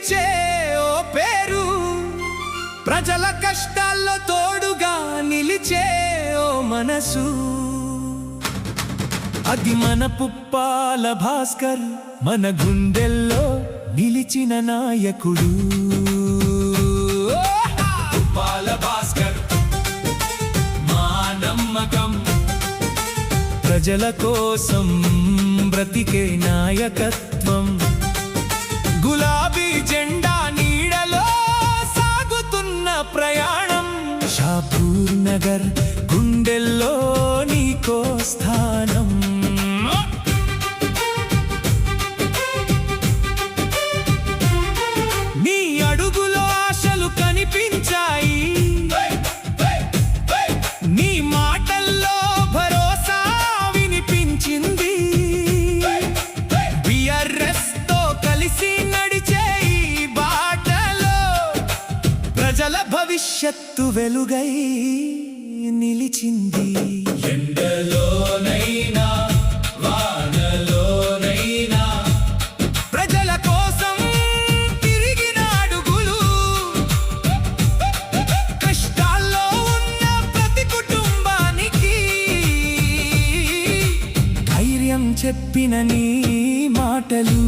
పిలిచే ఓ పేరు, ప్రజల కష్టాల్లో తోడుగా నిలిచే ఓ మనసు. అది మన పుప్పాల భాస్కర్, మన గుండెల్లో నిలిచిన నాయకుడు. పుప్పాల భాస్కర్ మా నమ్మకం, ప్రజల కోసం బ్రతికే నాయకత్వం. గులాబీ జెండా నీడలో సాగుతున్న ప్రయాణం, షాపూర్ నగర్ గుండెల్లో నీకో స్థానం. నీ అడుగులో ఆశలు కనిపించాయి, నీ మాటల్లో భరోసా వినిపించింది. బిఆర్ఎస్ తో కలిసి నడిచే ఈ బాటలో ప్రజల భవిష్యత్తు వెలుగై నిలిచింది. ఎండలోనైనా వానలోనైనా ప్రజల కోసం తిరిగిన అడుగులు, కష్టాల్లో ఉన్న ప్రతి కుటుంబానికి ధైర్యం చెప్పిన నీ మాటలు.